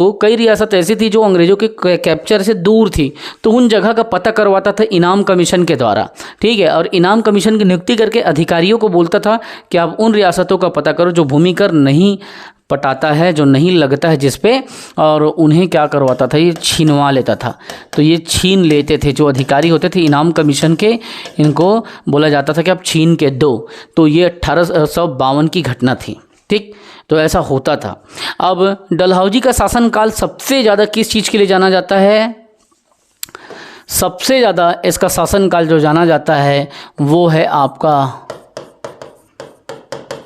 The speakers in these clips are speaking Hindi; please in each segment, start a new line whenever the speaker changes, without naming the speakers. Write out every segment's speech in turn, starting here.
तो कई रियासत ऐसी थी जो अंग्रेजों के कैप्चर से दूर थी, तो उन जगह का पता करवाता था इनाम कमीशन के द्वारा। ठीक है, और इनाम कमीशन की नियुक्ति करके अधिकारियों को बोलता था कि आप उन रियासतों का पता करो जो भूमि कर नहीं पटाता है, जो नहीं लगता है जिस पे, और उन्हें क्या करवाता था, ये छीनवा लेता था। तो ये छीन लेते थे जो अधिकारी होते थे इनाम कमीशन के, इनको बोला जाता था कि आप छीन के दो। तो ये 1852 की घटना थी। ठीक, तो ऐसा होता था। अब डलहौजी का शासनकाल सबसे ज़्यादा किस चीज़ के लिए जाना जाता है? सबसे ज़्यादा इसका शासनकाल जो जाना जाता है वो है आपका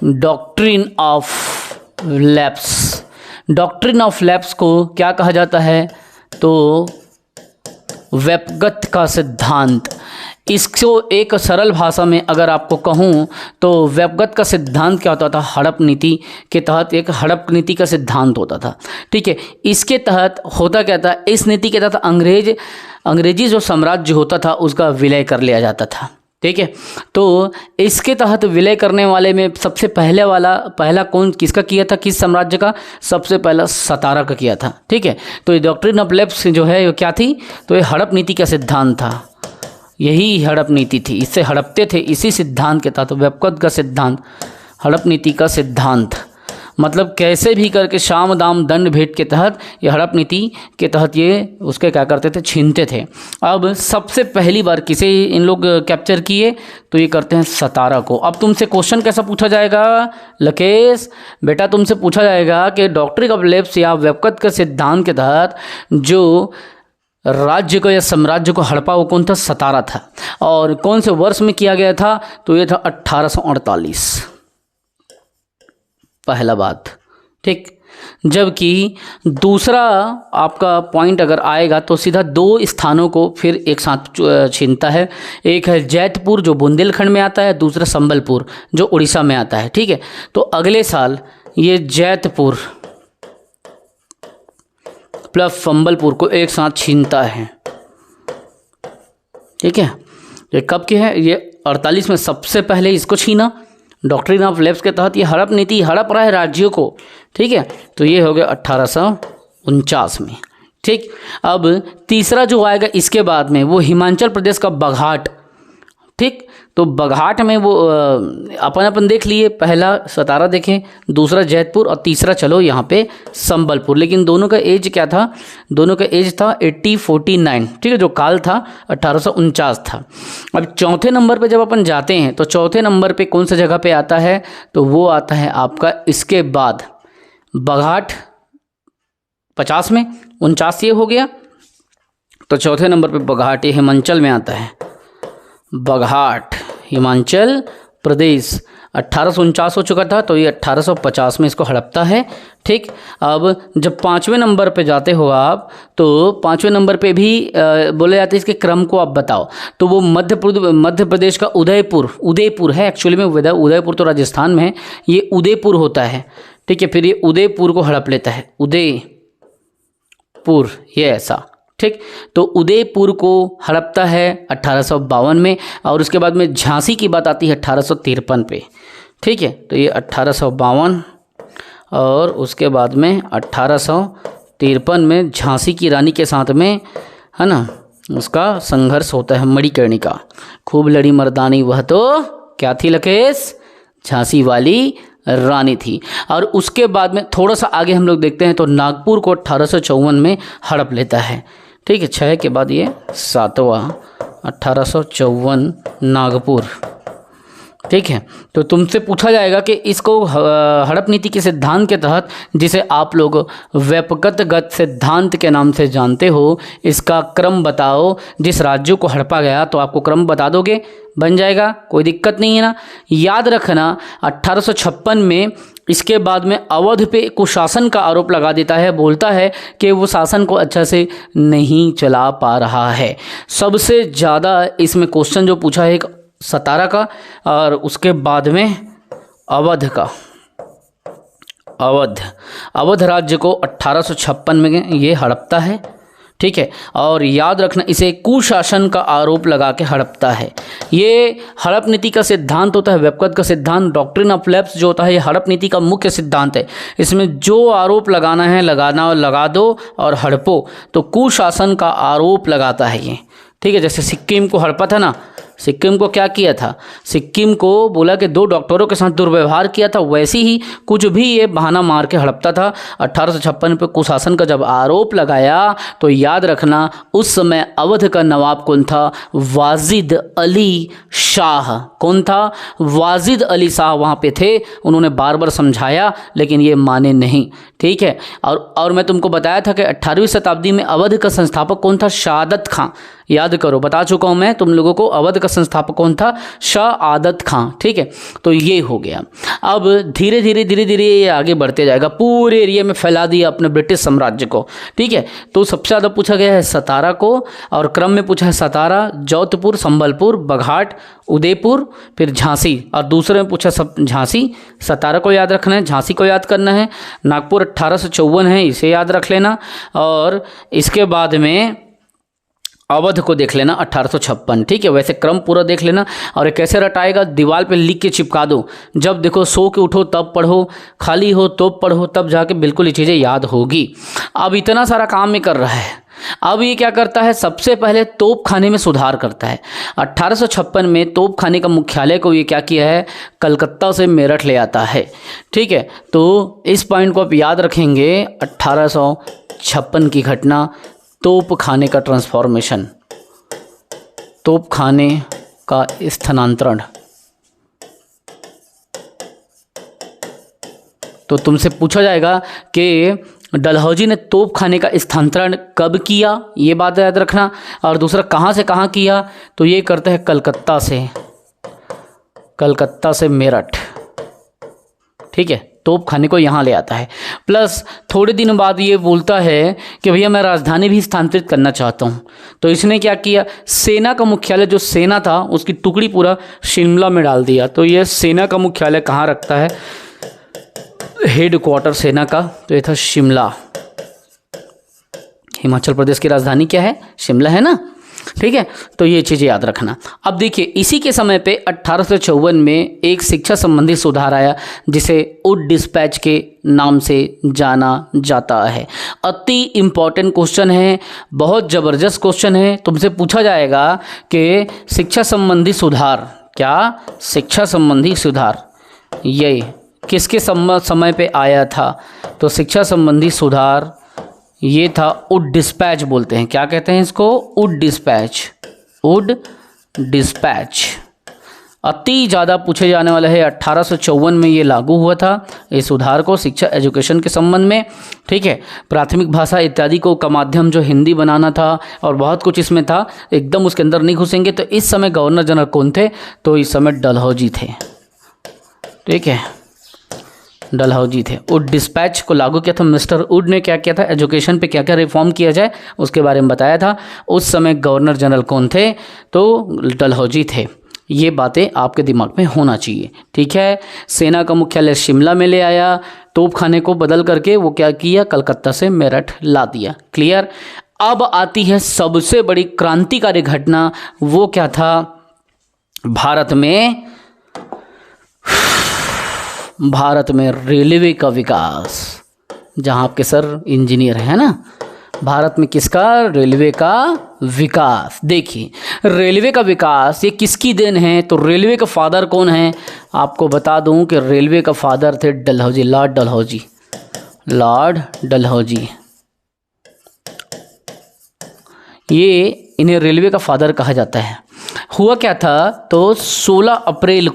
doctrine of lapse. Doctrine of lapse को क्या कहा जाता है? तो व्यपगत का सिद्धांत। इसको एक सरल भाषा में अगर आपको कहूँ तो व्यपगत का सिद्धांत क्या होता था? हड़प नीति के तहत एक हड़प नीति का सिद्धांत होता था। ठीक है, इसके तहत होता क्या था? इस नीति के तहत अंग्रेजी जो साम्राज्य होता था उसका विलय कर लिया जाता था। ठीक है, तो इसके तहत विलय करने वाले में सबसे पहला कौन किसका किया था? किस साम्राज्य का? सबसे पहला सतारा का किया था। ठीक है, तो ये डॉक्ट्रिन ऑफ लैप्स जो है वो क्या थी? तो ये हड़प नीति का सिद्धांत था। यही हड़प नीति थी, इससे हड़पते थे, इसी सिद्धांत के तहत व्यपगत का सिद्धांत, हड़प नीति का सिद्धांत। मतलब कैसे भी करके साम दाम दंड भेंट के तहत, ये हड़प नीति के तहत ये उसके क्या करते थे? छीनते थे। अब सबसे पहली बार किसे इन लोग कैप्चर किए? तो ये करते हैं सतारा को। अब तुमसे क्वेश्चन कैसा पूछा जाएगा लकेश? बेटा तुमसे पूछा जाएगा कि डॉक्ट्रिन ऑफ लैप्स या व्यपगत के सिद्धांत के तहत जो राज्य को या साम्राज्य को हड़पा वो कौन था? सतारा था। और कौन से वर्ष में किया गया था? तो ये था 1848, पहला बात। ठीक, जबकि दूसरा आपका पॉइंट अगर आएगा तो सीधा दो स्थानों को फिर एक साथ छीनता है। एक है जैतपुर जो बुंदेलखंड में आता है, दूसरा संबलपुर जो उड़ीसा में आता है। ठीक है, तो अगले साल ये जैतपुर प्लस संबलपुर को एक साथ छीनता है। ठीक है, ये कब के है? ये 48 में सबसे पहले इसको छीना। डॉक्ट्रिन ऑफ लैप्स के तहत ये हड़प नीति हड़प रहा है राज्यों को। ठीक है, तो ये हो गया 1849 में। ठीक, अब तीसरा जो आएगा इसके बाद में वो हिमाचल प्रदेश का बघाट। ठीक, तो बघाट में वो अपन देख लिए, पहला सतारा देखें, दूसरा जैतपुर और तीसरा चलो यहाँ पे संबलपुर। लेकिन दोनों का एज क्या था? दोनों का एज था 1849। ठीक है, जो काल था 1849 था। अब चौथे नंबर पे जब अपन जाते हैं तो चौथे नंबर पे कौन सा जगह पे आता है? तो वो आता है आपका इसके बाद बघाट 50 में, 49 ये हो गया। तो चौथे नंबर पे बघाट, ये हिमाचल में आता है। बघाट हिमाचल प्रदेश 1849 हो चुका था, तो ये 1850 में इसको हड़पता है। ठीक, अब जब पाँचवें नंबर पे जाते हो आप तो पाँचवें नंबर पे भी बोले जाते हैं इसके क्रम को आप बताओ। तो वो मध्य प्रदेश का उदयपुर है एक्चुअली में। उदयपुर तो राजस्थान में है, ये उदयपुर होता है। ठीक है, फिर ये उदयपुर को हड़प लेता है, उदयपुर, ये ऐसा। ठीक, तो उदयपुर को हड़पता है 1852 में। और उसके बाद में झांसी की बात आती है 1853 पे। ठीक है, तो ये 1852 और उसके बाद में 1853 में झांसी की रानी के साथ में, है ना, उसका संघर्ष होता है मणिकर्णिका। खूब लड़ी मर्दानी वह तो क्या थी लकेश? झांसी वाली रानी थी। और उसके बाद में थोड़ा सा आगे हम लोग देखते हैं तो नागपुर को 1854 में हड़प लेता है। ठीक है, 6 के बाद ये 7वां 1854 नागपुर। ठीक है, तो तुमसे पूछा जाएगा कि इसको हड़प नीति के सिद्धांत के तहत, जिसे आप लोग व्यपगतगत सिद्धांत के नाम से जानते हो, इसका क्रम बताओ। जिस राज्यों को हड़पा गया तो आपको क्रम बता दोगे, बन जाएगा, कोई दिक्कत नहीं है ना। याद रखना 1856 में इसके बाद में अवध पे कुशासन का आरोप लगा देता है, बोलता है कि वो शासन को अच्छा से नहीं चला पा रहा है। सबसे ज़्यादा इसमें क्वेश्चन जो पूछा है एक सतारा का और उसके बाद में अवध का। अवध राज्य को 1856 में ये हड़पता है। ठीक है। और याद रखना, इसे कुशासन का आरोप लगा के हड़पता है। ये हड़प नीति का सिद्धांत होता है, वेपकत का सिद्धांत, डॉक्ट्रिन ऑफ लैप्स जो होता है ये हड़प नीति का मुख्य सिद्धांत है। इसमें जो आरोप लगाना है लगाना और लगा दो और हड़पो, तो कुशासन का आरोप लगाता है ये, ठीक है। जैसे सिक्किम को हड़पा था ना, सिक्किम को क्या किया था, सिक्किम को बोला कि 2 डॉक्टरों के साथ दुर्व्यवहार किया था, वैसे ही कुछ भी ये बहाना मार के हड़पता था। 1856 पे कुशासन का जब आरोप लगाया तो याद रखना उस समय अवध का नवाब कौन था, वाजिद अली शाह। कौन था, वाजिद अली शाह वहाँ पे थे। उन्होंने बार बार समझाया लेकिन ये माने नहीं, ठीक है। और मैं तुमको बताया था कि 18वीं शताब्दी में अवध का संस्थापक कौन था, शहादत खां। याद करो, बता चुका हूँ मैं तुम लोगों को, अवध का संस्थापक कौन था, शहादत खां, ठीक है। तो ये हो गया। अब धीरे धीरे ये आगे बढ़ते जाएगा, पूरे एरिया में फैला दिया अपने ब्रिटिश साम्राज्य को, ठीक है। तो सबसे ज़्यादा पूछा गया है सतारा को, और क्रम में पूछा है सतारा, जोधपुर, संबलपुर, बघाट, उदयपुर, फिर झांसी, और दूसरे में पूछा सब झांसी। सतारा को याद रखना है, झांसी को याद करना है, नागपुर 1854 है, इसे याद रख लेना, और इसके बाद में अवध को देख लेना 1856, ठीक है। वैसे क्रम पूरा देख लेना। और ये कैसे रटाएगा, दीवार पे लिख के चिपका दो, जब देखो सो के उठो तब पढ़ो, खाली हो तो पढ़ो, तब जाके बिल्कुल ये चीज़ें याद होगी। अब इतना सारा काम ये कर रहा है। अब ये क्या करता है, सबसे पहले तोप खाने में सुधार करता है। 1856 में तोप खाने का मुख्यालय को ये क्या किया है, कलकत्ता से मेरठ ले आता है, ठीक है। तो इस पॉइंट को आप याद रखेंगे, 1856 की घटना, तोप खाने का ट्रांसफॉर्मेशन, तोप खाने का स्थानांतरण। तो तुमसे पूछा जाएगा कि डलहौजी ने तोप खाने का स्थानांतरण कब किया, ये बात याद रखना। और दूसरा कहाँ से कहाँ किया, तो ये करते हैं कलकत्ता से मेरठ, ठीक है। तोप खाने को यहाँ ले आता है। प्लस थोड़े दिन बाद ये बोलता है कि भैया मैं राजधानी भी स्थानांतरित करना चाहता हूँ। तो इसने क्या किया, सेना का मुख्यालय जो सेना था उसकी टुकड़ी पूरा शिमला में डाल दिया। तो ये सेना का मुख्यालय कहाँ रखता है, हेड क्वार्टर सेना का, तो ये था शिमला। हिमाचल प्रदेश की राजधानी क्या है, शिमला है ना, ठीक है। तो ये चीज़ें याद रखना। अब देखिए इसी के समय पे 1854 में एक शिक्षा संबंधी सुधार आया जिसे उड डिस्पैच के नाम से जाना जाता है। अति इम्पॉर्टेंट क्वेश्चन है, बहुत ज़बरदस्त क्वेश्चन है। तुमसे पूछा जाएगा कि शिक्षा संबंधी सुधार, क्या शिक्षा संबंधी सुधार ये किसके समय पे आया था, तो शिक्षा संबंधी सुधार ये था उड डिस्पैच बोलते हैं। क्या कहते हैं इसको, उड डिस्पैच, उड डिस्पैच। अति ज़्यादा पूछे जाने वाला है। 1854 में ये लागू हुआ था, इस सुधार को शिक्षा एजुकेशन के संबंध में, ठीक है। प्राथमिक भाषा इत्यादि को का माध्यम जो हिंदी बनाना था और बहुत कुछ इसमें था, एकदम उसके अंदर नहीं घुसेंगे। तो इस समय गवर्नर जनरल कौन थे, तो इस समय डलहौजी थे, ठीक है, डलहौजी थे। उड डिस्पैच को लागू किया था मिस्टर उड ने। क्या किया था, एजुकेशन पे क्या क्या रिफॉर्म किया जाए उसके बारे में बताया था। उस समय गवर्नर जनरल कौन थे, तो डलहौजी थे। ये बातें आपके दिमाग में होना चाहिए, ठीक है। सेना का मुख्यालय शिमला में ले आया, तोप खाने को बदल करके वो क्या किया, कलकत्ता से मेरठ ला दिया। क्लियर। अब आती है सबसे बड़ी क्रांतिकारी घटना, वो क्या था, भारत में रेलवे का विकास। जहां आपके सर इंजीनियर है ना, भारत में किसका, रेलवे का विकास। देखिए रेलवे का विकास ये किसकी देन है, तो रेलवे का फादर कौन है, आपको बता दूं कि रेलवे का फादर थे डलहौजी, लॉर्ड डलहौजी, लॉर्ड डलहौजी। ये इन्हें रेलवे का फादर कहा जाता है। हुआ क्या था, तो 16 अप्रैल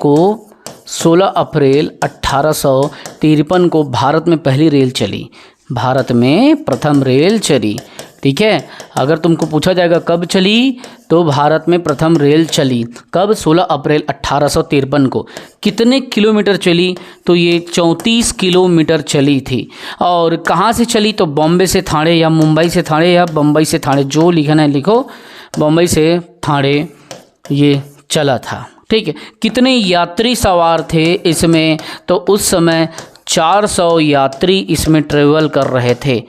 1853 को भारत में पहली रेल चली, भारत में प्रथम रेल चली, ठीक है। अगर तुमको पूछा जाएगा कब चली, तो भारत में प्रथम रेल चली कब, 16 अप्रैल 1853 को। कितने किलोमीटर चली, तो ये 34 किलोमीटर चली थी। और कहाँ से चली, तो बॉम्बे से थाने या मुंबई से थाने या बम्बई से थाने, जो लिखना है लिखो, बम्बई से थाने ये चला था, ठीक है। कितने यात्री सवार थे इसमें, तो उस समय 400 यात्री इसमें ट्रेवल कर रहे थे,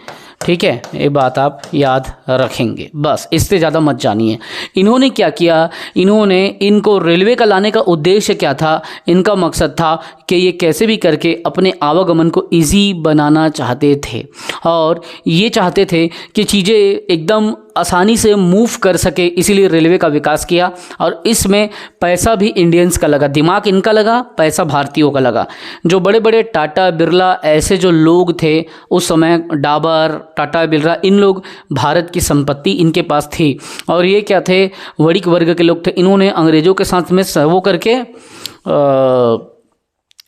ठीक है, ये बात आप याद रखेंगे, बस इससे ज़्यादा मत जानिए। इन्होंने क्या किया, इन्होंने इनको रेलवे का लाने का उद्देश्य क्या था, इनका मकसद था कि ये कैसे भी करके अपने आवागमन को इजी बनाना चाहते थे और ये चाहते थे कि चीज़ें एकदम आसानी से मूव कर सके, इसीलिए रेलवे का विकास किया। और इसमें पैसा भी इंडियंस का लगा, दिमाग इनका लगा, पैसा भारतीयों का लगा। जो बड़े बड़े टाटा बिरला ऐसे जो लोग थे उस समय, डाबर, टाटा बिरला, इन लोग भारत की संपत्ति इनके पास थी और ये क्या थे, वणिक वर्ग के लोग थे। इन्होंने अंग्रेज़ों के साथ में वो करके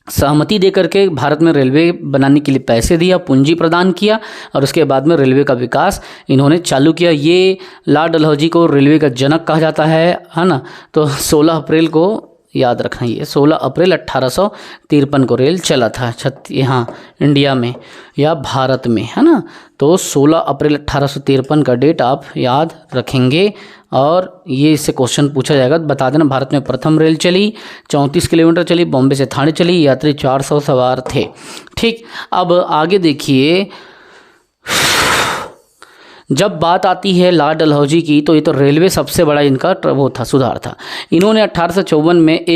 सहमति दे करके भारत में रेलवे बनाने के लिए पैसे दिया, पूंजी प्रदान किया और उसके बाद में रेलवे का विकास इन्होंने चालू किया। ये लॉर्ड डलहौजी को रेलवे का जनक कहा जाता है ना। तो 16 अप्रैल को याद रखना, ये 16 अप्रैल 1853 को रेल चला था यहाँ इंडिया में या भारत में, है ना। तो 16 अप्रैल 1853 का डेट आप याद रखेंगे और ये इससे क्वेश्चन पूछा जाएगा। बता देना, भारत में प्रथम रेल चली, 34 किलोमीटर चली, बॉम्बे से थाने चली, यात्री 400 सवार थे। ठीक, अब आगे देखिए, जब बात आती है लॉर्ड डलहौजी की तो ये तो रेलवे सबसे बड़ा इनका वो था, सुधार था। इन्होंने 1854 में